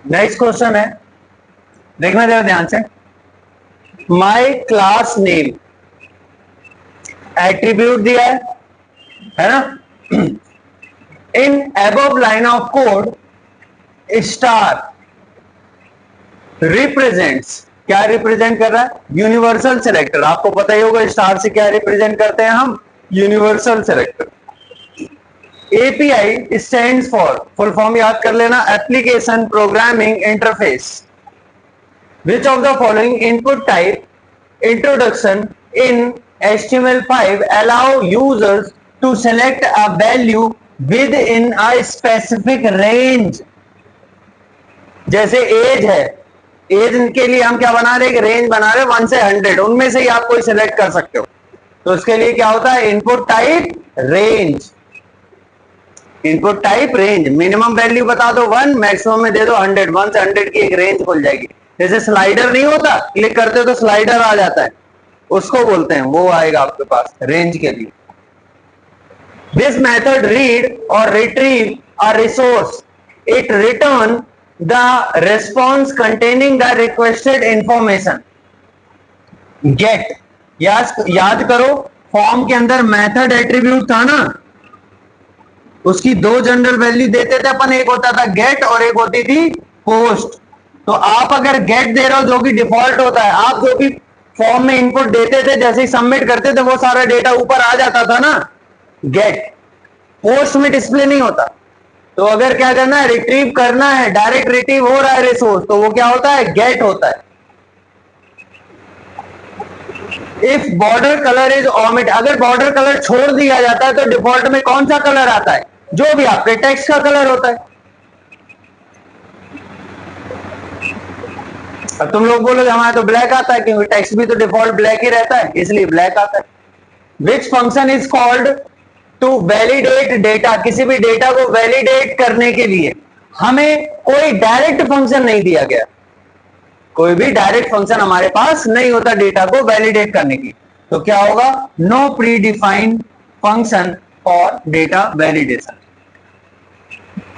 Next question है, देखना जरा ध्यान से। माई क्लास नेम एट्रीब्यूट दिया है ना। In above line of code star represents, क्या रिप्रेजेंट कर रहा है? Universal selector. आपको पता ही होगा स्टार से क्या रिप्रेजेंट करते हैं हम, universal selector. API stands for, full form याद कर लेना, application programming interface. Which of the following input type introduction in HTML5 allow users to select a value within a specific range। जैसे as है, as के लिए हम क्या बना रहे हैं, रेंज बना रहे हैं 1 से 100, उनमें से ही आप कोई सिलेक्ट कर सकते हो। तो उसके लिए क्या होता है, input type range. Input type range, minimum value बता दो 1, मैक्सिमम में दे दो 100, 1 से 100 की एक रेंज खुल जाएगी। जैसे स्लाइडर नहीं होता, क्लिक करते हो तो स्लाइडर आ जाता है, उसको बोलते हैं, वो आएगा आपके पास रेंज के लिए। दिस मेथड रीड और retrieve a resource, it return the response containing the requested information. Get, याद करो फॉर्म के अंदर मेथड एट्रीब्यूट था ना, उसकी 2 जनरल वैल्यू देते थे अपन, एक होता था गेट और एक होती थी पोस्ट। तो आप अगर गेट दे रहे हो जो कि डिफॉल्ट होता है, आप जो भी फॉर्म में इनपुट देते थे, जैसे ही सबमिट करते थे वो सारा डेटा ऊपर आ जाता था ना, गेट। पोस्ट में डिस्प्ले नहीं होता। तो अगर क्या करना है, रिट्रीव करना है, डायरेक्ट रिट्रीव हो रहा है रिसोर्स, तो वो क्या होता है, गेट होता है। If border colour is omit, अगर बॉर्डर कलर छोड़ दिया जाता है तो डिफॉल्ट में कौन सा कलर आता है, जो भी आपके टेक्स्ट का कलर होता है। अब तुम लोग बोलोगे हमारा तो ब्लैक आता है, क्योंकि टेक्स्ट भी तो डिफॉल्ट ब्लैक ही रहता है, इसलिए ब्लैक आता है। Which function is called to validate data, किसी भी डेटा को वैलिडेट करने के लिए हमें कोई डायरेक्ट फंक्शन नहीं दिया गया, कोई भी डायरेक्ट फंक्शन हमारे पास नहीं होता डेटा को वैलिडेट करने की, तो क्या होगा, no predefined function for data validation.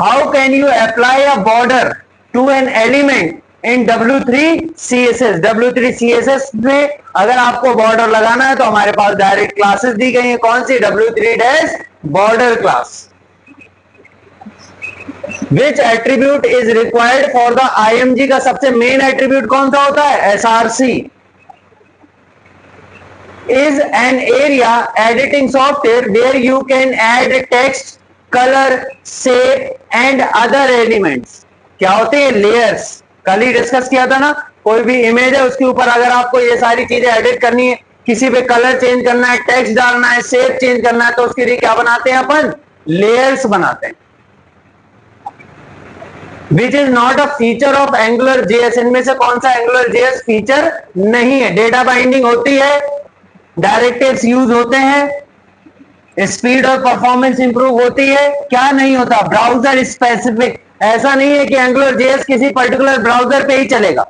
How can you apply a border to an element in W3 CSS, W3 CSS में अगर आपको बॉर्डर लगाना है तो हमारे पास डायरेक्ट क्लासेस दी गई है, कौन सी, W3 border class. Which attribute is required for the IMG, का सबसे मेन एट्रीब्यूट कौन सा होता है, SRC। Is an area editing software where you can add text, colour, shape and other elements. क्या होते हैं, लेयर्स। कल ही डिस्कस किया था ना, कोई भी इमेज है उसके ऊपर अगर आपको ये सारी चीजें एडिट करनी है, किसी पे कलर चेंज करना है, टेक्स्ट डालना है, शेप चेंज करना है, तो उसके लिए क्या बनाते हैं अपन, लेयर्स बनाते हैं। Which is not a feature of angular JS, इनमें से कौन सा एंगुलर JS फीचर नहीं है। डेटा बाइंडिंग होती है, डायरेक्टिव्स यूज होते हैं, स्पीड और परफॉर्मेंस इंप्रूव होती है, क्या नहीं होता, ब्राउजर स्पेसिफिक। ऐसा नहीं है कि एंगुलर JS किसी पर्टिकुलर ब्राउजर पे ही चलेगा,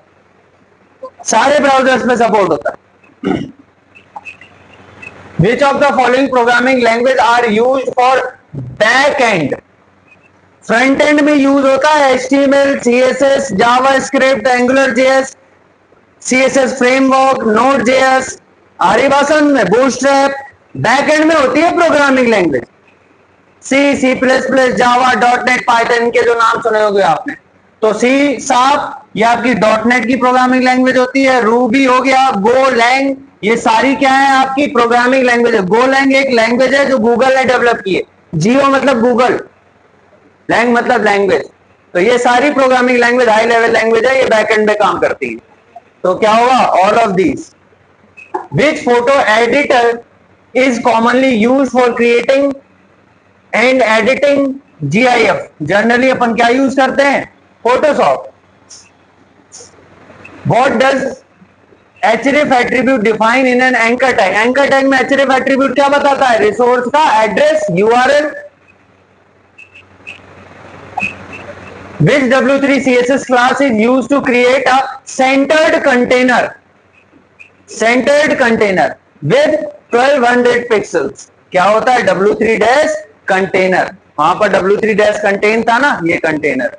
सारे ब्राउजर्स में सपोर्ट होता है। Which of the following programming language are used for back end, front end में यूज होता है HTML, CSS, JavaScript, Angular JS, CSS framework, Node.js, आ रही बात समझ में, बूटस्ट्रैप। बैक एंड में होती है प्रोग्रामिंग लैंग्वेज C, C++, जावा, .NET, पाइथन के जो नाम सुने होंगे आपने। तो C शार्प ये आपकी .NET की प्रोग्रामिंग लैंग्वेज होती है, रूबी हो गया, गोलैंग, ये सारी क्या है आपकी प्रोग्रामिंग लैंग्वेज है। गोलैंग एक लैंग्वेज है जो गूगल ने डेवलप की है, जियो मतलब गूगल, लैंग मतलब लैंग्वेज। तो ये सारी programming language high level language है, ये बैकएंड में काम करती है। तो क्या होगा, all of these. Which photo editor is commonly use for creating and editing GIF, generally अपन क्या यूज करते हैं, Photoshop. What does href attribute define in an anchor tag, anchor tag में href एट्रीब्यूट क्या बताता है, रिसोर्स का address, URL। Which W3 CSS class is used to create a centered container with 1200 pixels, क्या होता है W3 कंटेनर, वहां पर W3 डैश कंटेन था ना, ये container.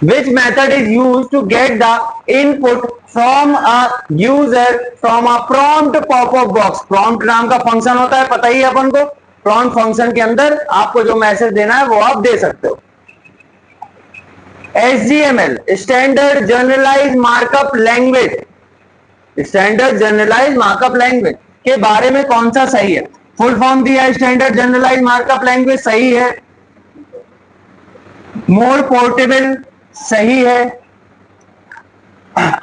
Which method is used to get the input from a user from a prompt pop-up box? Prompt नाम का फंक्शन होता है, पता ही है अपन को। prompt फंक्शन के अंदर आपको जो मैसेज देना है वो आप दे सकते हो। SGML standard generalise markup language, standard generalise markup language के बारे में कौन सा सही है? फुल फॉर्म दिया है स्टैंडर्ड जनरलाइज मार्कअप लैंग्वेज, सही है। मोर पोर्टेबल, सही है।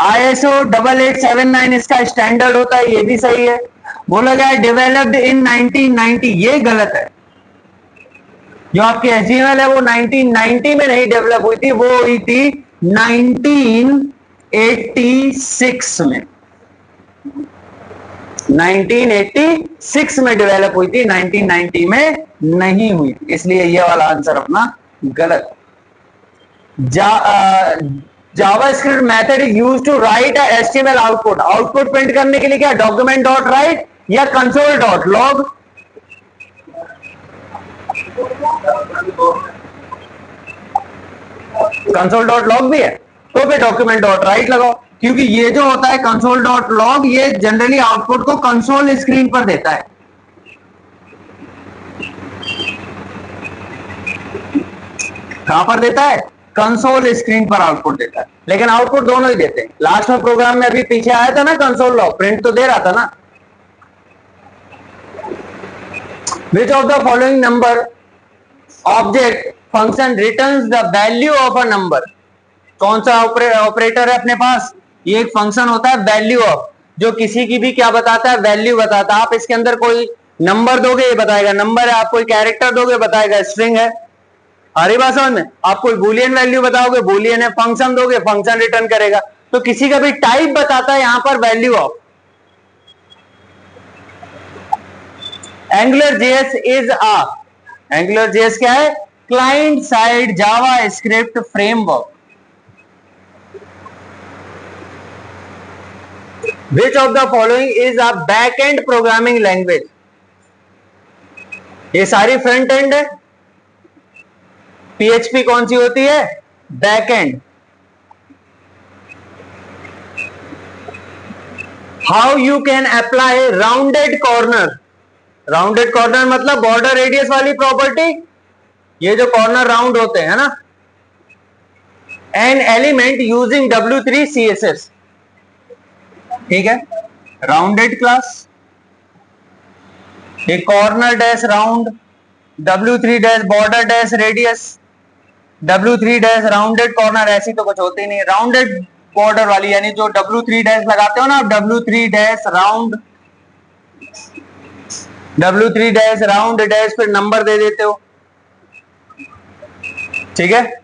ISO 8879 इसका स्टैंडर्ड होता है, ये भी सही है। बोला गया डेवलप्ड इन 1990, ये गलत है। जो आपकी HTML है वो 1990 में नहीं डेवलप हुई थी, वो हुई थी 1986 में। 1986 में डेवलप हुई थी, 1990 में नहीं हुई, इसलिए ये वाला आंसर अपना गलत। JavaScript method is used to write a HTML output, output print करने के लिए क्या डॉक्यूमेंट डॉट राइट या console dot log? Console dot log भी है, तो फिर डॉक्यूमेंट डॉट राइट लगाओ, क्योंकि ये जो होता है कंसोल डॉट लॉग, ये जनरली आउटपुट को कंसोल स्क्रीन पर देता है। कहां पर देता है? कंसोल स्क्रीन पर आउटपुट देता है, लेकिन आउटपुट दोनों ही देते हैं। लास्ट में प्रोग्राम में अभी पीछे आया था ना कंसोल लॉग, प्रिंट तो दे रहा था ना। विच of the following number object function returns the value of a number? कौन सा ऑपरेटर है अपने पास? ये एक फंक्शन होता है वैल्यू ऑफ, जो किसी की भी क्या बताता है? वैल्यू बताता है। आप इसके अंदर कोई नंबर दोगे, ये बताएगा नंबर है। आप कोई कैरेक्टर दोगे, बताएगा स्ट्रिंग है। हरी बात समझ में? आप कोई बुलियन वैल्यू बताओगे, बुलियन है। फंक्शन दोगे, फंक्शन रिटर्न करेगा। तो किसी का भी टाइप बताता है यहां पर value of. Angular JS is a, angular JS क्या है? Client side Java script framework. Which of the following is a back-end programming language? ये सारी फ्रंट एंड है। PHP कौन सी होती है? Back and. How you can apply rounded corner? Rounded corner मतलब border radius वाली प्रॉपर्टी, ये जो कॉर्नर राउंड होते हैं ना। An element using W3 CSS, ठीक है। राउंडेड क्लास, एक corner dash round, W3 dash border dash radius, W3 dash rounded corner, ऐसी तो कुछ होती नहीं। राउंडेड बॉर्डर वाली, यानी जो W3 डैश लगाते हो ना आप, W3 dash round, W3 dash round dash फिर नंबर दे देते हो, ठीक है।